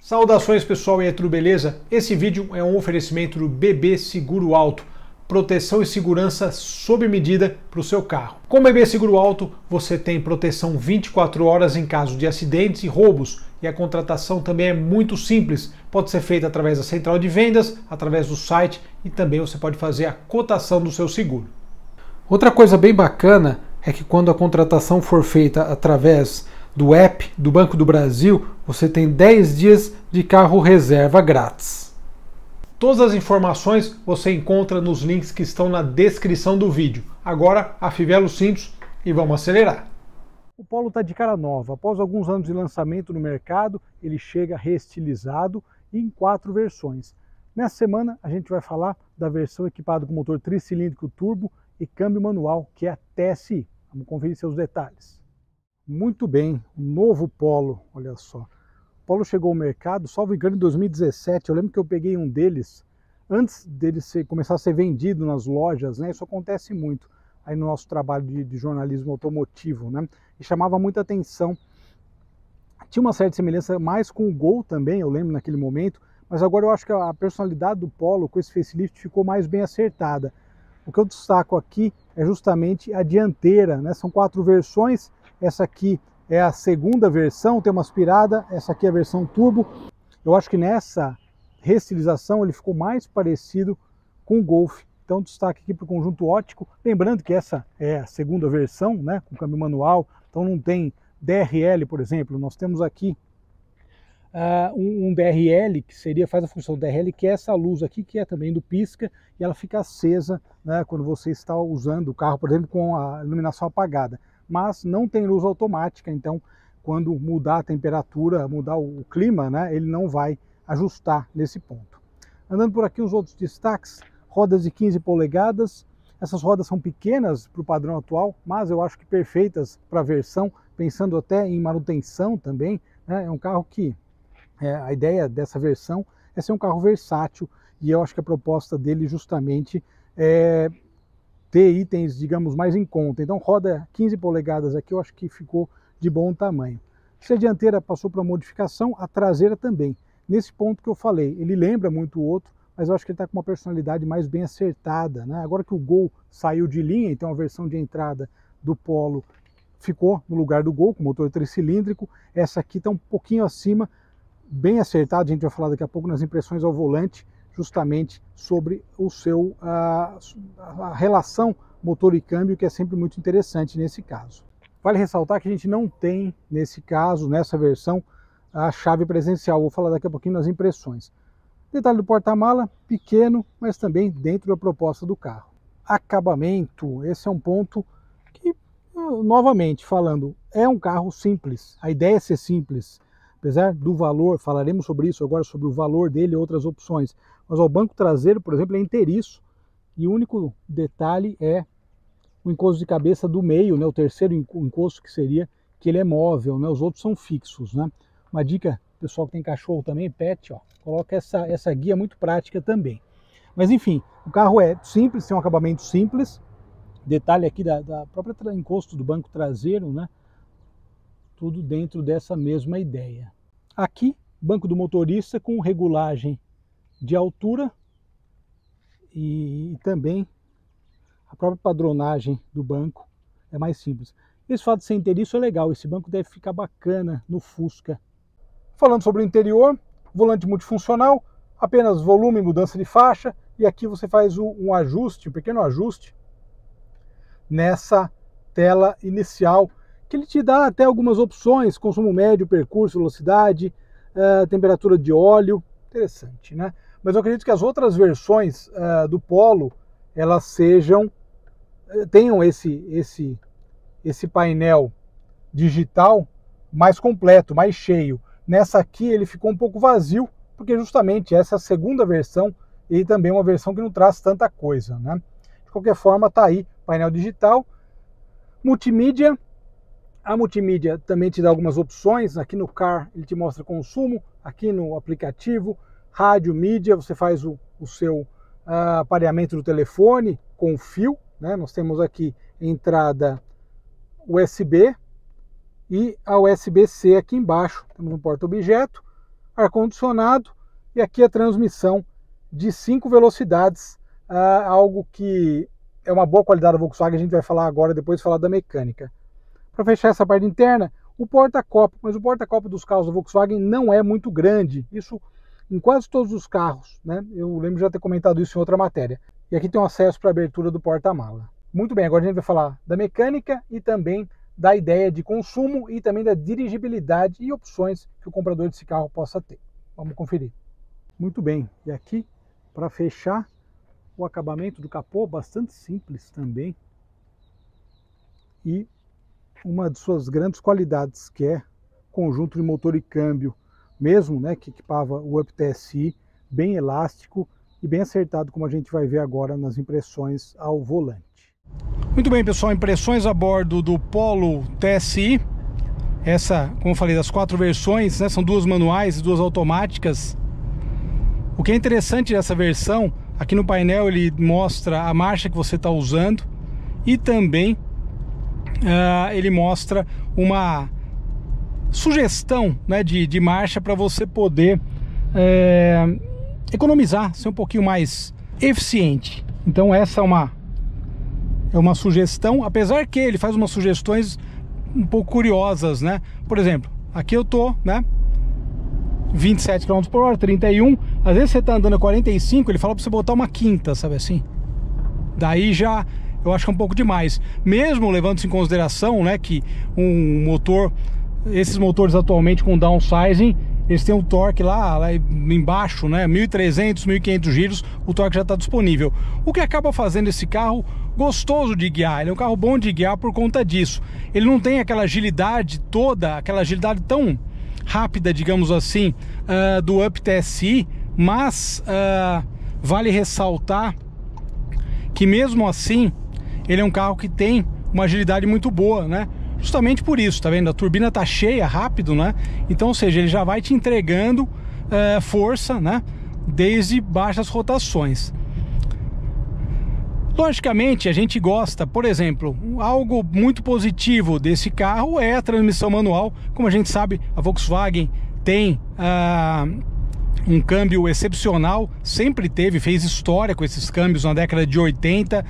Saudações pessoal, e aí, tudo beleza? Esse vídeo é um oferecimento do BB Seguro Auto, proteção e segurança sob medida para o seu carro. Com o BB Seguro Auto você tem proteção 24 horas em caso de acidentes e roubos, e a contratação também é muito simples, pode ser feita através da central de vendas, através do site, e também você pode fazer a cotação do seu seguro. Outra coisa bem bacana é que quando a contratação for feita através do app do Banco do Brasil, você tem 10 dias de carro reserva grátis. Todas as informações você encontra nos links que estão na descrição do vídeo. Agora, afivela os cintos e vamos acelerar. O Polo está de cara nova. Após alguns anos de lançamento no mercado, ele chega reestilizado e em 4 versões. Nessa semana a gente vai falar da versão equipada com motor tricilíndrico turbo e câmbio manual, que é a TSI. Vamos conferir seus detalhes. Muito bem, o novo Polo, olha só. O Polo chegou ao mercado, salvo engano, em 2017. Eu lembro que eu peguei um deles antes dele começar a ser vendido nas lojas, né? Isso acontece muito aí no nosso trabalho de jornalismo automotivo, né? E chamava muita atenção. Tinha uma certa semelhança mais com o Gol também, eu lembro naquele momento, mas agora eu acho que a personalidade do Polo com esse facelift ficou mais bem acertada. O que eu destaco aqui é justamente a dianteira, né? São 4 versões. Essa aqui é a segunda versão, tem uma aspirada, essa aqui é a versão turbo. Eu acho que nessa restilização ele ficou mais parecido com o Golf. Então destaque aqui para o conjunto óptico, lembrando que essa é a segunda versão, né, com câmbio manual, então não tem DRL, por exemplo. Nós temos aqui um DRL, que faz a função do DRL, que é essa luz aqui, que é também do pisca, e ela fica acesa, né, quando você está usando o carro, por exemplo, com a iluminação apagada. Mas não tem luz automática, então quando mudar a temperatura, mudar o clima, né, ele não vai ajustar nesse ponto. Andando por aqui os outros destaques, rodas de 15 polegadas, essas rodas são pequenas para o padrão atual, mas eu acho que perfeitas para a versão, pensando até em manutenção também, né, é um carro que, a ideia dessa versão é ser um carro versátil, e eu acho que a proposta dele justamente é ter itens, digamos, mais em conta. Então roda 15 polegadas aqui eu acho que ficou de bom tamanho. Se a dianteira passou para modificação, a traseira também. Nesse ponto que eu falei, ele lembra muito o outro, mas eu acho que ele está com uma personalidade mais bem acertada, né? Agora que o Gol saiu de linha, então a versão de entrada do Polo ficou no lugar do Gol, com motor tricilíndrico. Essa aqui está um pouquinho acima, bem acertada, a gente vai falar daqui a pouco nas impressões ao volante, justamente sobre a relação motor e câmbio, que é sempre muito interessante nesse caso. Vale ressaltar que a gente não tem, nesse caso, nessa versão, a chave presencial. Vou falar daqui a pouquinho nas impressões. Detalhe do porta-mala, pequeno, mas também dentro da proposta do carro. Acabamento, esse é um ponto que, novamente falando, é um carro simples. A ideia é ser simples. Apesar do valor, falaremos sobre isso agora, sobre o valor dele e outras opções. Mas o banco traseiro, por exemplo, é inteiriço. E o único detalhe é o encosto de cabeça do meio, né? O terceiro encosto que seria que ele é móvel, né? Os outros são fixos, né? Uma dica, pessoal que tem cachorro também, pet, ó, coloca essa guia muito prática também. Mas enfim, o carro é simples, tem um acabamento simples. Detalhe aqui da própria encosto do banco traseiro, né? Tudo dentro dessa mesma ideia. Aqui, banco do motorista com regulagem de altura e também a própria padronagem do banco é mais simples. Esse fato de ser inteiriço é legal, esse banco deve ficar bacana no Fusca. Falando sobre o interior, volante multifuncional, apenas volume e mudança de faixa, e aqui você faz um ajuste, um pequeno ajuste nessa tela inicial, que ele te dá até algumas opções: consumo médio, percurso, velocidade, temperatura de óleo. Interessante, né? Mas eu acredito que as outras versões do Polo, elas tenham esse painel digital mais completo, mais cheio. Nessa aqui ele ficou um pouco vazio, porque justamente essa é a segunda versão e também uma versão que não traz tanta coisa, né? De qualquer forma, tá aí, painel digital, multimídia. A multimídia também te dá algumas opções. Aqui no Car ele te mostra consumo, aqui no aplicativo, rádio, mídia, você faz o seu pareamento do telefone com fio, né? Nós temos aqui entrada USB e a USB-C aqui embaixo. Temos um porta-objeto, ar-condicionado e aqui a transmissão de 5 velocidades, algo que é uma boa qualidade da Volkswagen, a gente vai falar agora, depois falar da mecânica. Para fechar essa parte interna, o porta-copo, mas o porta-copo dos carros da Volkswagen não é muito grande, isso em quase todos os carros, né? Eu lembro de já ter comentado isso em outra matéria. E aqui tem um acesso para a abertura do porta-mala. Muito bem, agora a gente vai falar da mecânica e também da ideia de consumo e também da dirigibilidade e opções que o comprador desse carro possa ter. Vamos conferir. Muito bem, e aqui para fechar o acabamento do capô, bastante simples também. E uma de suas grandes qualidades, que é conjunto de motor e câmbio mesmo, né, que equipava o Up TSI, bem elástico e bem acertado, como a gente vai ver agora nas impressões ao volante. Muito bem, pessoal, impressões a bordo do Polo TSI. Essa, como eu falei, das 4 versões, né, são 2 manuais e 2 automáticas. O que é interessante dessa versão, aqui no painel ele mostra a marcha que você está usando e também ele mostra uma sugestão, né, de marcha para você poder economizar, ser um pouquinho mais eficiente. Então essa é uma sugestão, apesar que ele faz umas sugestões um pouco curiosas, né? Por exemplo, aqui eu tô, né, 27 km por hora, 31, às vezes você tá andando a 45, ele fala para você botar uma quinta, sabe assim? Daí já eu acho que é um pouco demais, mesmo levando-se em consideração, né, que um motor, esses motores atualmente com downsizing, eles têm um torque lá embaixo, né, 1.300, 1.500 giros, o torque já está disponível. O que acaba fazendo esse carro gostoso de guiar, ele é um carro bom de guiar por conta disso. Ele não tem aquela agilidade toda, aquela agilidade tão rápida, digamos assim, do Up TSI, mas vale ressaltar que mesmo assim ele é um carro que tem uma agilidade muito boa, né? Justamente por isso, tá vendo? A turbina tá cheia rápido, né? Então, ou seja, ele já vai te entregando força, né, desde baixas rotações. Logicamente, a gente gosta, por exemplo, algo muito positivo desse carro é a transmissão manual. Como a gente sabe, a Volkswagen tem um câmbio excepcional, sempre teve, fez história com esses câmbios na década de 80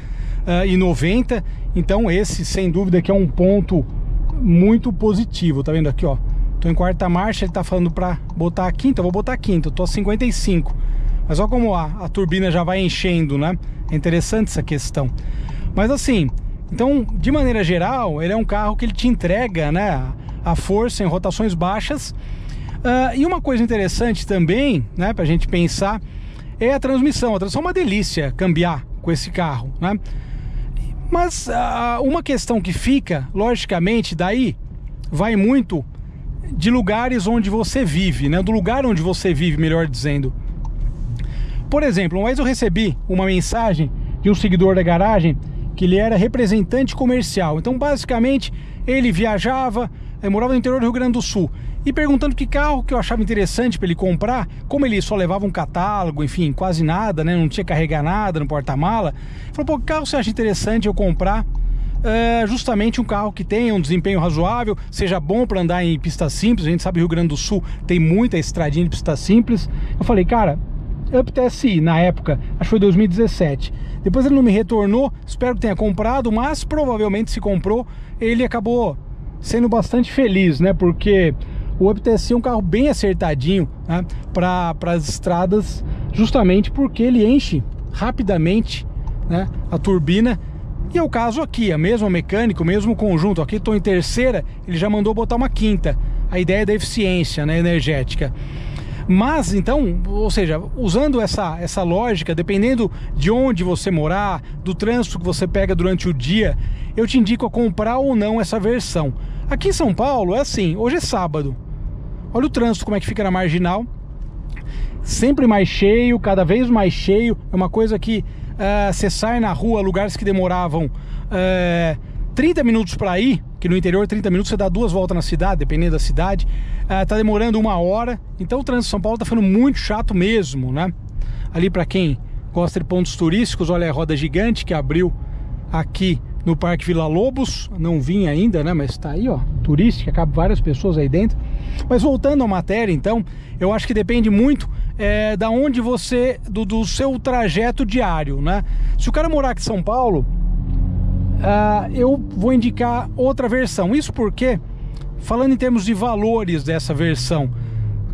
e 90. Então esse, sem dúvida, que é um ponto muito positivo. Tá vendo aqui, ó? Tô em 4ª marcha, ele tá falando para botar a 5ª, eu vou botar a 5ª, eu tô a 55. Mas olha como a turbina já vai enchendo, né? É interessante essa questão. Mas assim, então, de maneira geral, ele é um carro que ele te entrega, né, a força em rotações baixas. E uma coisa interessante também, né, pra gente pensar, é a transmissão. A transmissão é uma delícia cambiar com esse carro, né? Mas uma questão que fica, logicamente, daí vai muito de lugares onde você vive, né? Do lugar onde você vive, melhor dizendo. Por exemplo, uma vez eu recebi uma mensagem de um seguidor da garagem que ele era representante comercial. Então, basicamente, ele viajava, morava no interior do Rio Grande do Sul, e perguntando que carro que eu achava interessante para ele comprar. Como ele só levava um catálogo, enfim, quase nada, né? Não tinha que carregar nada no porta-mala. Falou, pô, que carro você acha interessante eu comprar? Justamente um carro que tenha um desempenho razoável, seja bom para andar em pista simples. A gente sabe que o Rio Grande do Sul tem muita estradinha de pista simples. Eu falei, cara, Up TSI, na época, acho que foi 2017. Depois ele não me retornou, espero que tenha comprado, mas provavelmente se comprou, ele acabou sendo bastante feliz, né? Porque o Up TSI é um carro bem acertadinho, né, para as estradas, justamente porque ele enche rapidamente, né, a turbina. E é o caso aqui, a mesma mecânica, o mesmo conjunto. Aqui estou em 3ª, ele já mandou botar uma 5ª. A ideia da eficiência, né, energética. Mas então, ou seja, usando essa lógica, dependendo de onde você morar, do trânsito que você pega durante o dia, eu te indico a comprar ou não essa versão. Aqui em São Paulo é assim, hoje é sábado. Olha o trânsito como é que fica na Marginal. Sempre mais cheio, cada vez mais cheio. É uma coisa que você sai na rua, lugares que demoravam 30 minutos para ir, que no interior 30 minutos você dá 2 voltas na cidade, dependendo da cidade, tá demorando 1 hora. Então o trânsito de São Paulo tá ficando muito chato mesmo, né? Ali para quem gosta de pontos turísticos, olha a roda gigante que abriu aqui no Parque Vila Lobos, não vim ainda, né? Mas tá aí, ó, turística, cabe várias pessoas aí dentro. Mas voltando à matéria, então, eu acho que depende muito da onde você, do seu trajeto diário, né? Se o cara morar aqui em São Paulo, eu vou indicar outra versão. Isso porque, falando em termos de valores dessa versão,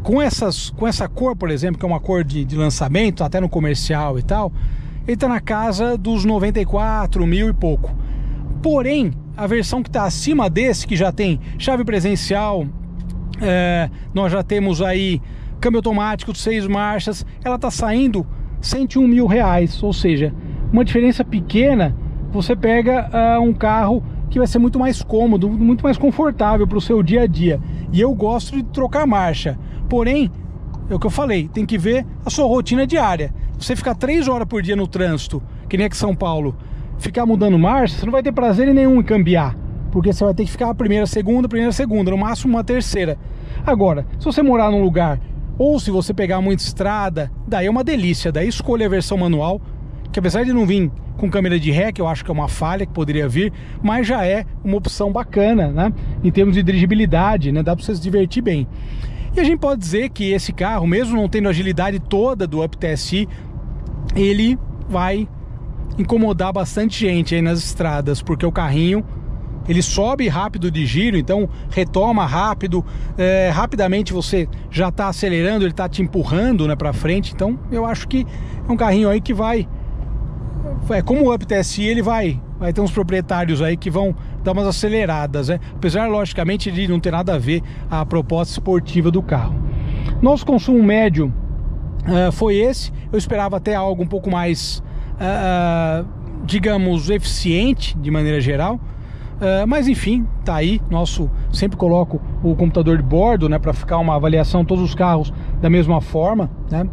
com essa cor, por exemplo, que é uma cor de lançamento, até no comercial e tal, ele tá na casa dos 94 mil e pouco. Porém, a versão que está acima desse, que já tem chave presencial, nós já temos aí câmbio automático de 6 marchas, ela está saindo 101 mil reais, ou seja, uma diferença pequena. Você pega um carro que vai ser muito mais cômodo, muito mais confortável para o seu dia a dia. E eu gosto de trocar marcha, porém, é o que eu falei, tem que ver a sua rotina diária. Você ficar 3 horas por dia no trânsito, que nem aqui em São Paulo, ficar mudando marcha, você não vai ter prazer nenhum em cambiar, porque você vai ter que ficar a primeira, segunda, no máximo uma terceira. Agora, se você morar num lugar, ou se você pegar muita estrada, daí é uma delícia, daí escolha a versão manual, que apesar de não vir com câmera de ré, que eu acho que é uma falha que poderia vir, mas já é uma opção bacana, né? Em termos de dirigibilidade, né? Dá para você se divertir bem. E a gente pode dizer que esse carro, mesmo não tendo a agilidade toda do Up TSI, ele vai incomodar bastante gente aí nas estradas, porque o carrinho, ele sobe rápido de giro, então retoma rápido, rapidamente você já está acelerando, ele está te empurrando, né, para frente. Então eu acho que é um carrinho aí que vai, como o Up TSI, ele vai ter uns proprietários aí que vão dar umas aceleradas, né? Apesar, logicamente, de não ter nada a ver a proposta esportiva do carro. Nosso consumo médio foi esse. Eu esperava até algo um pouco mais, digamos, eficiente de maneira geral, mas enfim, tá aí. Sempre coloco o computador de bordo, né, para ficar uma avaliação todos os carros da mesma forma, né?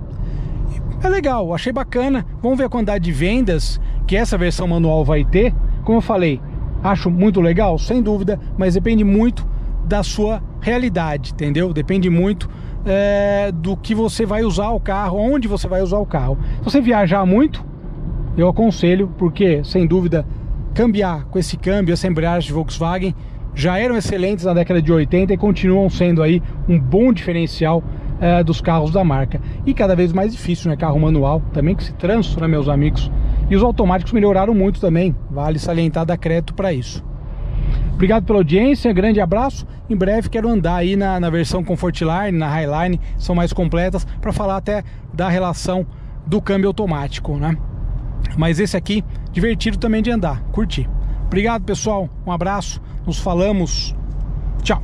É legal, achei bacana. Vamos ver a quantidade de vendas que essa versão manual vai ter. Como eu falei, acho muito legal, sem dúvida, mas depende muito da sua realidade, entendeu? Depende muito do que você vai usar o carro, onde você vai usar o carro. Se você viajar muito, eu aconselho, porque sem dúvida cambiar com esse câmbio, essa embreagem de Volkswagen já eram excelentes na década de 80 e continuam sendo aí um bom diferencial dos carros da marca. E cada vez mais difícil, né? Carro manual também, que esse trânsito, né, meus amigos? E os automáticos melhoraram muito também, vale salientar, dar crédito para isso. Obrigado pela audiência, grande abraço. Em breve quero andar aí na versão Comfortline, na Highline, são mais completas, para falar até da relação do câmbio automático, né? Mas esse aqui, divertido também de andar, curti. Obrigado, pessoal, um abraço, nos falamos, tchau.